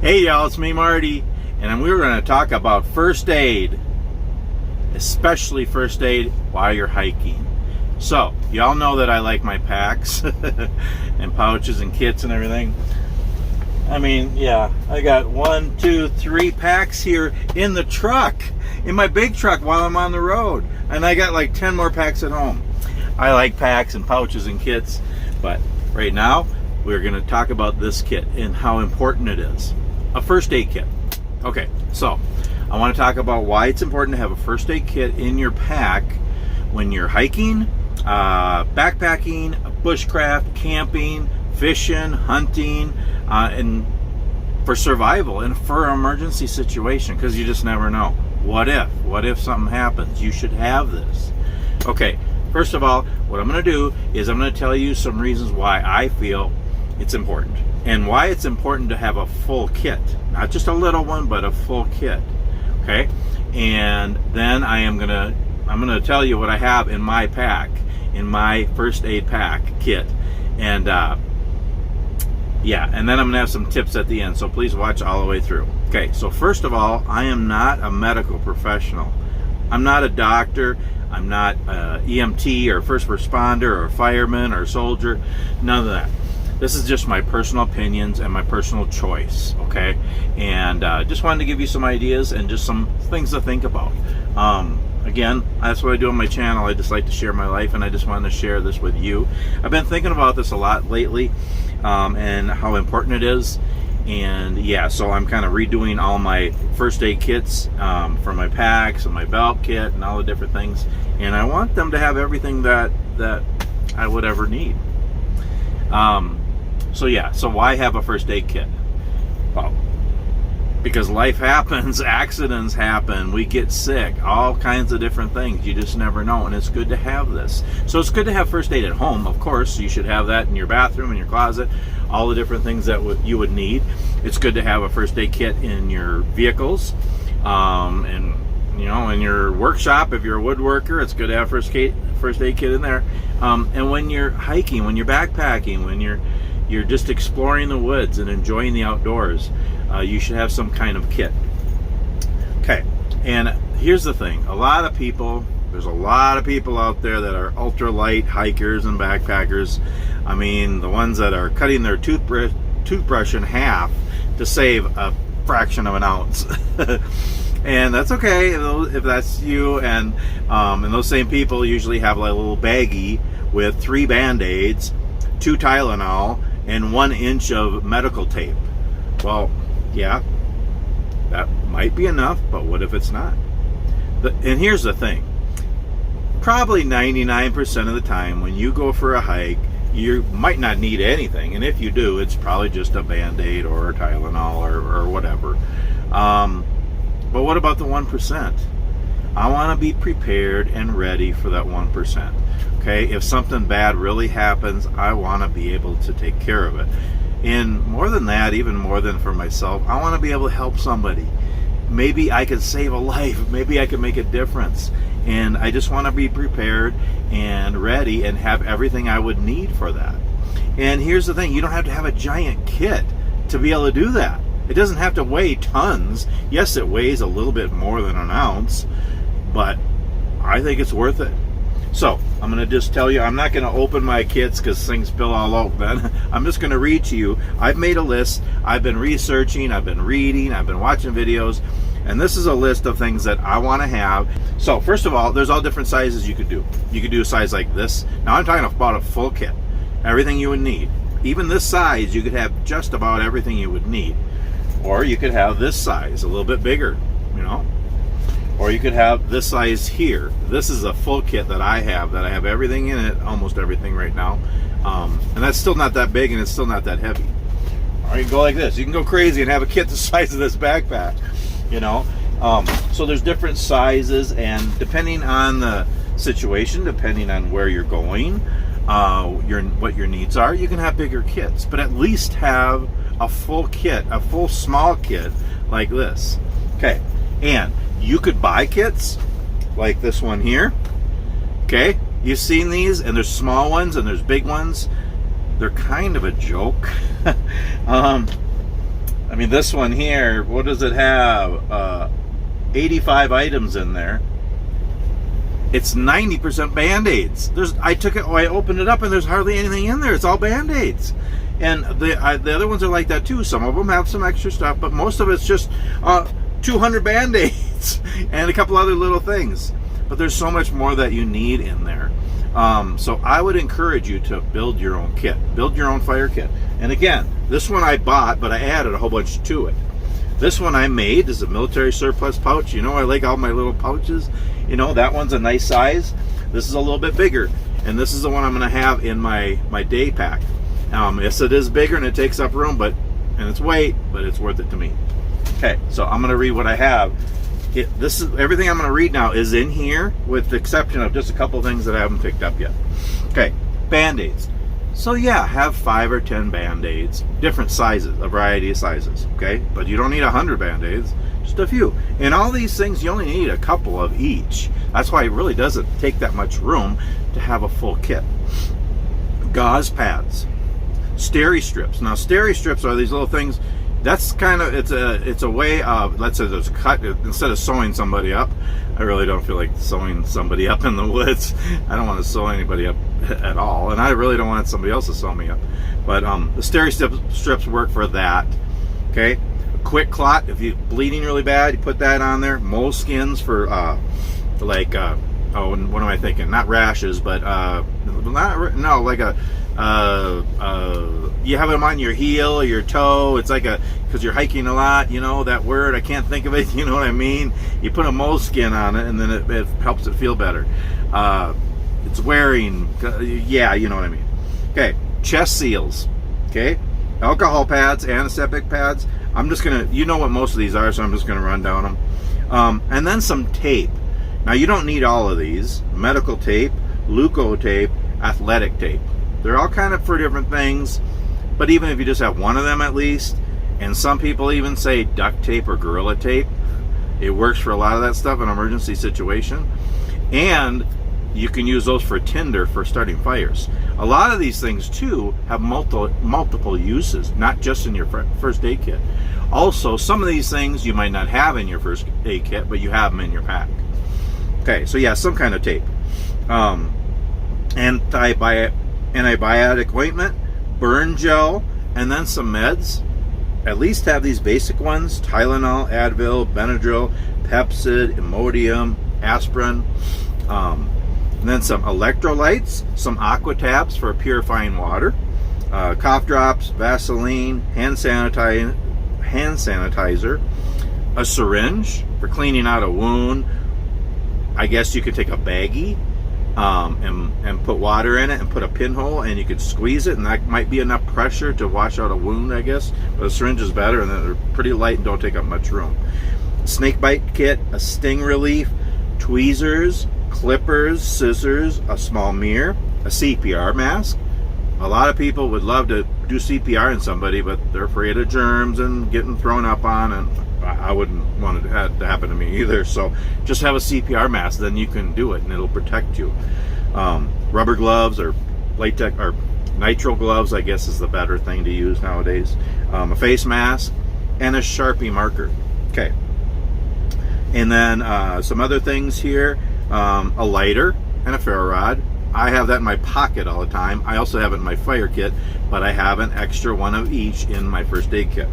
Hey y'all, it's me Marty, and we're going to talk about first aid, especially first aid while you're hiking. So, y'all know that I like my packs and pouches and kits and everything. I mean, yeah, I got 1, 2, 3 packs here in the truck, in my big truck while I'm on the road. And I got like 10 more packs at home. I like packs and pouches and kits, but right now we're going to talk about this kit and how important it is. A first aid kit. Okay, so I want to talk about why it's important to have a first aid kit in your pack when you're hiking, backpacking, bushcraft, camping, fishing, hunting, and for survival and for an emergency situation, because you just never know. What if something happens? You should have this. Okay, first of all, what I'm going to do is I'm going to tell you some reasons why I feel it's important and why it's important to have a full kit, not just a little one, but a full kit. Okay, and then I'm gonna tell you what I have in my pack, in my first aid pack kit, and yeah, and then I'm gonna have some tips at the end, so please watch all the way through. Okay, so first of all, I am not a medical professional. I'm not a doctor. I'm not EMT or first responder or fireman or soldier. None of that. This is just my personal opinions and my personal choice, okay? And just wanted to give you some ideas and just some things to think about. Again, that's what I do on my channel. I just like to share my life, and I just wanted to share this with you. I've been thinking about this a lot lately, and how important it is. And yeah, so I'm kind of redoing all my first aid kits for my packs and my belt kit and all the different things. And I want them to have everything that I would ever need. So yeah, so why have a first aid kit? Well, because life happens, accidents happen, we get sick, all kinds of different things. You just never know, and it's good to have this. So it's good to have first aid at home, of course. You should have that in your bathroom, in your closet, all the different things that you would need. It's good to have a first aid kit in your vehicles, and you know, in your workshop. If you're a woodworker, it's good to have first aid kit in there. And when you're hiking, when you're backpacking, when you're just exploring the woods and enjoying the outdoors, you should have some kind of kit. Okay, and here's the thing. There's a lot of people out there that are ultralight hikers and backpackers. I mean, the ones that are cutting their toothbrush in half to save a fraction of an ounce. And that's okay if that's you. And those same people usually have like a little baggie with 3 Band-Aids, 2 Tylenol, and 1 inch of medical tape. Well, yeah, that might be enough, but what if it's not? And here's the thing. Probably 99% of the time when you go for a hike, you might not need anything. And if you do, it's probably just a Band-Aid or a Tylenol or whatever. But what about the 1%? I want to be prepared and ready for that 1%. Okay, if something bad really happens, I want to be able to take care of it. And more than that, even more than for myself, I want to be able to help somebody. Maybe I could save a life. Maybe I could make a difference. And I just want to be prepared and ready and have everything I would need for that. And here's the thing. You don't have to have a giant kit to be able to do that. It doesn't have to weigh tons. Yes, it weighs a little bit more than an ounce, but I think it's worth it. So I'm going to just tell you, I'm not going to open my kits because things spill all over. I'm just going to read to you. I've made a list. I've been researching. I've been reading. I've been watching videos. And this is a list of things that I want to have. So first of all, there's all different sizes you could do. You could do a size like this. Now I'm talking about a full kit. Everything you would need. Even this size, you could have just about everything you would need. Or you could have this size, a little bit bigger, you know. Or you could have this size here. This is a full kit that I have everything in it, almost everything right now. And that's still not that big, and it's still not that heavy. Or you can go like this. You can go crazy and have a kit the size of this backpack, you know. So there's different sizes, and depending on the situation, depending on where you're going, what your needs are, you can have bigger kits. But at least have a full kit, a full small kit like this. Okay, and you could buy kits like this one here. Okay, you've seen these, and there's small ones and there's big ones. They're kind of a joke. I mean, this one here, what does it have? 85 items in there. It's 90% Band-Aids. I opened it up and there's hardly anything in there. It's all Band-Aids. And the other ones are like that too. Some of them have some extra stuff, but most of it's just 200 Band-Aids and a couple other little things. But there's so much more that you need in there. So I would encourage you to build your own kit. Build your own fire kit. And again, this one I bought, but I added a whole bunch to it. This one I made is a military surplus pouch. You know, I like all my little pouches. You know, that one's a nice size. This is a little bit bigger. And this is the one I'm going to have in my day pack. Yes, it is bigger and it takes up room, and it's weight, but it's worth it to me. Okay, so I'm going to read what I have. This is everything I'm going to read now is in here, with the exception of just a couple things that I haven't picked up yet. Okay, Band-Aids. So yeah, have 5 or 10 Band-Aids, different sizes, a variety of sizes. Okay, but you don't need 100 Band-Aids, just a few. And all these things, you only need a couple of each. That's why it really doesn't take that much room to have a full kit. Gauze pads, steri strips. Now, steri strips are these little things. That's kind of, it's a way of, let's say there's a cut, instead of sewing somebody up. I really don't feel like sewing somebody up in the woods. I don't want to sew anybody up at all, and I really don't want somebody else to sew me up. But the steri strips work for that. Okay, a quick clot, if you're bleeding really bad, you put that on there. Moleskins for like oh, what am I thinking? Not rashes, but you have them on your heel or your toe. It's like because you're hiking a lot, you know, that word, I can't think of it, you know what I mean? You put a moleskin on it and then it helps it feel better. It's wearing, yeah, you know what I mean. Okay, chest seals, okay? Alcohol pads, antiseptic pads. I'm just gonna, you know what most of these are, so I'm just gonna run down them. And then some tape. Now, you don't need all of these. Medical tape, leuco tape, athletic tape. They're all kind of for different things, but even if you just have one of them at least, and some people even say duct tape or gorilla tape, it works for a lot of that stuff in an emergency situation. And you can use those for tinder for starting fires. A lot of these things too have multiple uses, not just in your first aid kit. Also, some of these things you might not have in your first aid kit, but you have them in your pack. Okay, so yeah, some kind of tape. Antibiotic ointment, burn gel, and then some meds. At least have these basic ones: Tylenol, Advil, Benadryl, Pepcid, Imodium, aspirin. And then some electrolytes, some aqua tabs for purifying water, cough drops, Vaseline, hand sanitizer, a syringe for cleaning out a wound. I guess you could take a baggie and put water in it and put a pinhole, and you could squeeze it, and that might be enough pressure to wash out a wound, I guess. But a syringe is better, and they're pretty light and don't take up much room. Snake bite kit, a sting relief, tweezers, clippers, scissors, a small mirror, a CPR mask. A lot of people would love to do CPR on somebody, but they're afraid of germs and getting thrown up on, and I wouldn't want it to happen to me either. So just have a CPR mask, then you can do it and it'll protect you. Rubber gloves or latex or nitrile gloves, I guess, is the better thing to use nowadays. A face mask and a Sharpie marker. Okay. And then some other things here, a lighter and a ferro rod. I have that in my pocket all the time. I also have it in my fire kit, but I have an extra one of each in my first aid kit.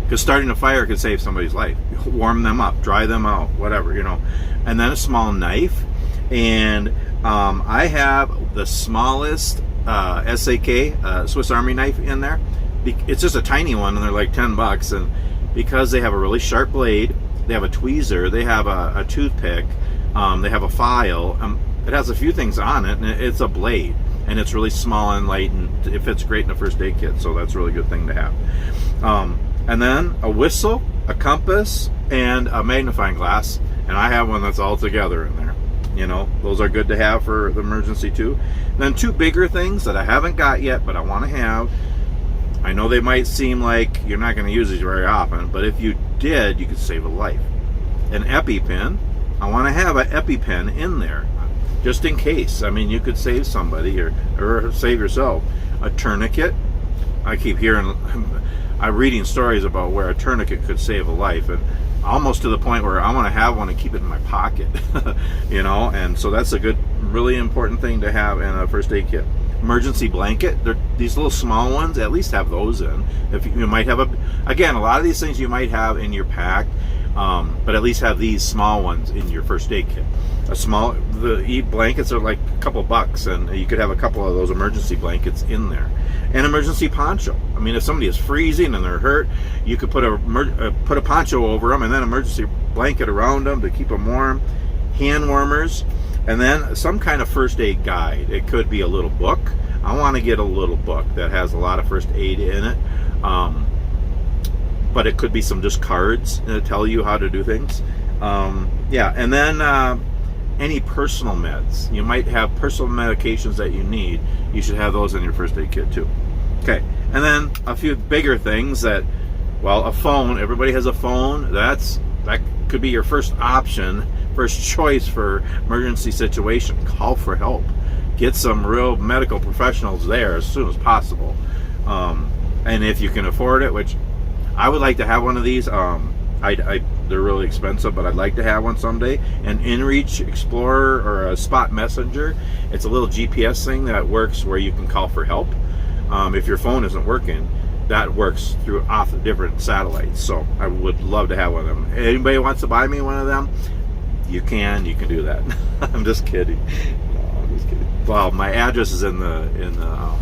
Because starting a fire could save somebody's life. Warm them up, dry them out, whatever, you know. And then a small knife. And I have the smallest SAK, Swiss Army knife in there. It's just a tiny one, and they're like $10. And because they have a really sharp blade, they have a tweezer, they have a toothpick, they have a file. It has a few things on it, and it's a blade, and it's really small and light, and it fits great in a first aid kit, so that's a really good thing to have. And then a whistle, a compass, and a magnifying glass, and I have one that's all together in there. You know, those are good to have for the emergency too. And then two bigger things that I haven't got yet, but I want to have. I know they might seem like you're not going to use these very often, but if you did, you could save a life. An EpiPen. I want to have an EpiPen in there, just in case. I mean, you could save somebody or save yourself. A tourniquet. I keep hearing I'm reading stories about where a tourniquet could save a life, and almost to the point where I want to have one and keep it in my pocket. You know, and so that's a good, really important thing to have in a first aid kit. Emergency blanket, these little small ones, at least have those in. If you might have again, a lot of these things you might have in your pack, but at least have these small ones in your first aid kit. The blankets are like a couple bucks, and you could have a couple of those emergency blankets in there. An emergency poncho. I mean, if somebody is freezing and they're hurt, you could put a poncho over them, and then emergency blanket around them to keep them warm. Hand warmers, and then some kind of first aid guide. It could be a little book. I want to get a little book that has a lot of first aid in it, but it could be some just cards that tell you how to do things. Yeah, and then any personal meds. You might have personal medications that you need. You should have those in your first aid kit too. Okay, and then a few bigger things that, well, a phone. Everybody has a phone. That could be your first option, first choice for emergency situation. Call for help. Get some real medical professionals there as soon as possible. And if you can afford it, which I would like to have one of these. They're really expensive, but I'd like to have one someday. An InReach Explorer or a Spot Messenger. It's a little GPS thing that works where you can call for help. If your phone isn't working, that works through off the different satellites. So I would love to have one of them. Anybody wants to buy me one of them, you can do that. I'm just kidding. No, I'm just kidding. Well, my address is in the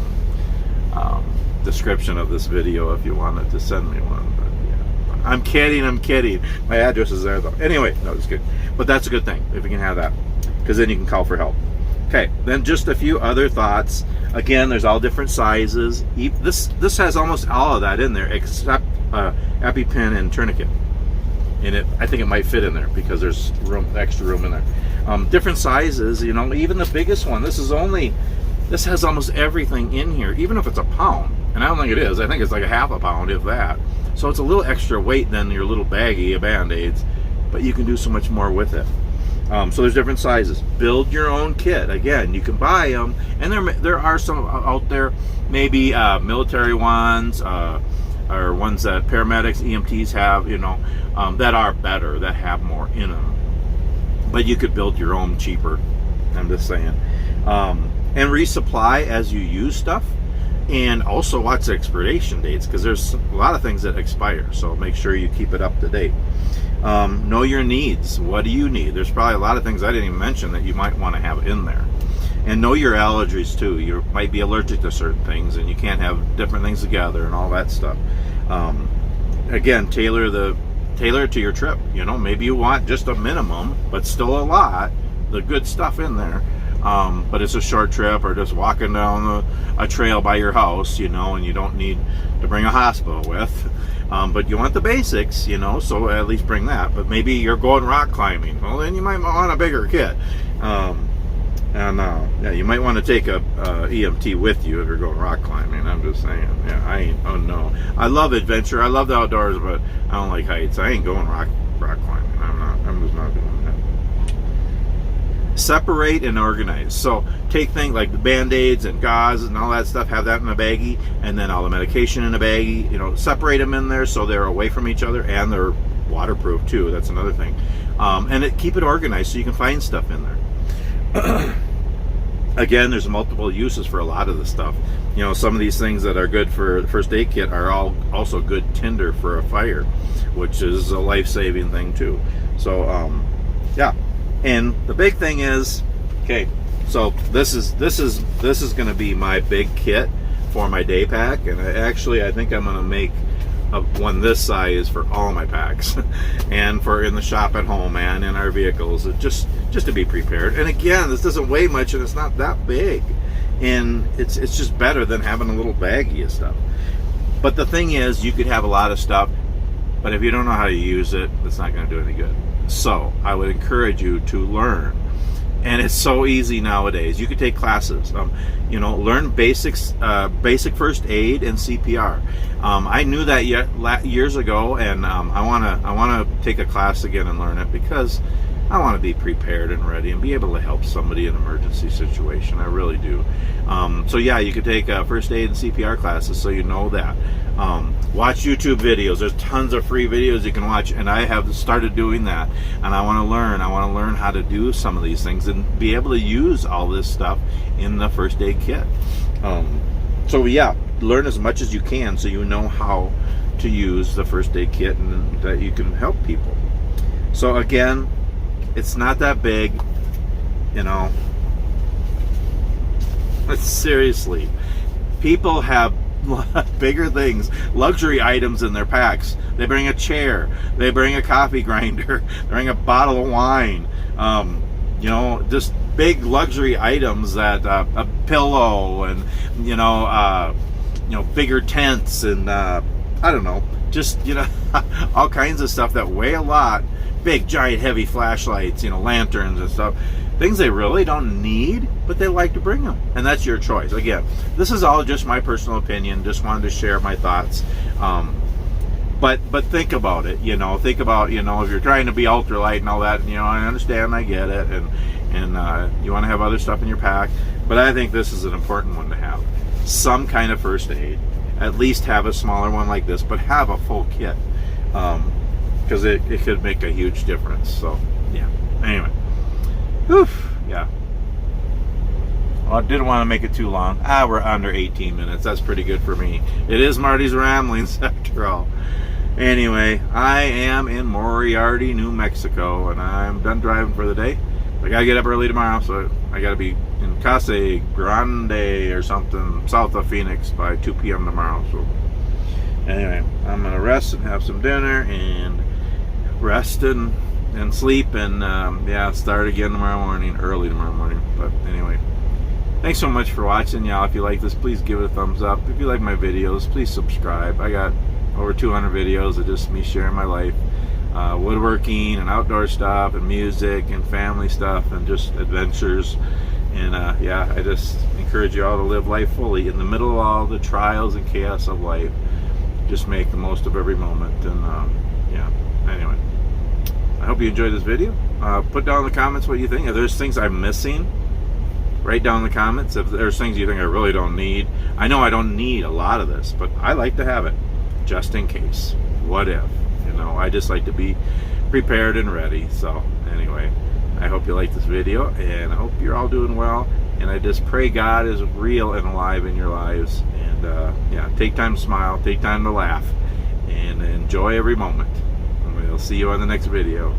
description of this video if you wanted to send me one. But yeah, I'm kidding. My address is there though. Anyway, no, it's good. But that's a good thing if you can have that, because then you can call for help. Okay, then just a few other thoughts. Again, there's all different sizes. This has almost all of that in there except EpiPen and tourniquet. And I think it might fit in there because there's extra room in there. Different sizes, you know, even the biggest one. This has almost everything in here, even if it's a pound. And I don't think it is. I think it's like a half a pound, if that. So it's a little extra weight than your little baggie of Band-Aids, but you can do so much more with it. So there's different sizes. Build your own kit. Again, you can buy them, and there are some out there, maybe military ones, or ones that paramedics, EMTs have, you know, that are better, that have more in them. But you could build your own cheaper. I'm just saying. And resupply as you use stuff, and also watch the expiration dates, because there's a lot of things that expire. So make sure you keep it up to date. Know your needs. What do you need? There's probably a lot of things I didn't even mention that you might want to have in there. And know your allergies too. You might be allergic to certain things, and you can't have different things together and all that stuff. Again, tailor it to your trip. You know, maybe you want just a minimum, but still a lot, the good stuff in there. But it's a short trip, or just walking down a trail by your house, you know, and you don't need to bring a hospital with. But you want the basics, you know, so at least bring that. But maybe you're going rock climbing. Well, then you might want a bigger kit. Yeah, you might want to take a EMT with you if you're going rock climbing. I'm just saying. Yeah, oh no. I love adventure. I love the outdoors, but I don't like heights. I ain't going rock climbing. I'm just not doing that. Separate and organize. So take things like the Band-Aids and gauze and all that stuff, have that in a baggie, and then all the medication in a baggie. You know, separate them in there so they're away from each other, and they're waterproof too. That's another thing. And keep it organized so you can find stuff in there. Again, there's multiple uses for a lot of the stuff. You know, some of these things that are good for the first aid kit are also good tinder for a fire, which is a life-saving thing too. So yeah. And the big thing is, okay, so this is going to be my big kit for my day pack, and I think I'm going to make one this size for all my packs, and for in the shop at home and in our vehicles, just to be prepared. And again, this doesn't weigh much, and it's not that big, and it's just better than having a little baggie of stuff. But the thing is, you could have a lot of stuff, but if you don't know how to use it, it's not going to do any good. So I would encourage you to learn, and it's so easy nowadays. You could take classes, you know, learn basic first aid and CPR. I knew that years ago, and I want to take a class again and learn it, because I want to be prepared and ready and be able to help somebody in an emergency situation. I really do. So yeah, you could take first aid and CPR classes, so you know that. Watch YouTube videos. There's tons of free videos you can watch, and I have started doing that. And I want to learn. I want to learn how to do some of these things and be able to use all this stuff in the first aid kit. So yeah, learn as much as you can so you know how to use the first aid kit and that you can help people. So again, it's not that big, you know. Seriously, people have bigger things, luxury items in their packs. They bring a chair, they bring a coffee grinder, they bring a bottle of wine, you know, just big luxury items that a pillow and you know, bigger tents and I don't know, just, you know, all kinds of stuff that weigh a lot. Big giant heavy flashlights, you know, lanterns and stuff, things they really don't need, but they like to bring them, and that's your choice. Again, this is all just my personal opinion. Just wanted to share my thoughts. But think about it. You know, think about, you know, if you're trying to be ultralight and all that. You know, I understand, I get it, and you want to have other stuff in your pack, but I think this is an important one to have. Some kind of first aid. At least have a smaller one like this, but have a full kit. Because it could make a huge difference. So yeah, anyway, whew, yeah, well, I didn't want to make it too long. We're under 18 minutes. That's pretty good for me. It is Marty's Ramblings after all. Anyway, I am in Moriarty, New Mexico, and I'm done driving for the day. I gotta get up early tomorrow, so I gotta be in Casa Grande or something south of Phoenix by 2 p.m. tomorrow. So anyway, I'm gonna rest and have some dinner and rest and sleep, and yeah, start again tomorrow morning, early tomorrow morning. But anyway, thanks so much for watching, y'all. If you like this, please give it a thumbs up. If you like my videos, please subscribe. I got over 200 videos of just me sharing my life, woodworking and outdoor stuff and music and family stuff and just adventures. And yeah, I just encourage you all to live life fully in the middle of all the trials and chaos of life. Just make the most of every moment. And yeah, anyway, I hope you enjoyed this video. Put down in the comments what you think. If there's things I'm missing, write down in the comments. If there's things you think I really don't need. I know I don't need a lot of this, but I like to have it just in case. What if? You know, I just like to be prepared and ready. So anyway, I hope you like this video, and I hope you're all doing well. And I just pray God is real and alive in your lives. And yeah, take time to smile, take time to laugh, and enjoy every moment. And we'll see you on the next video.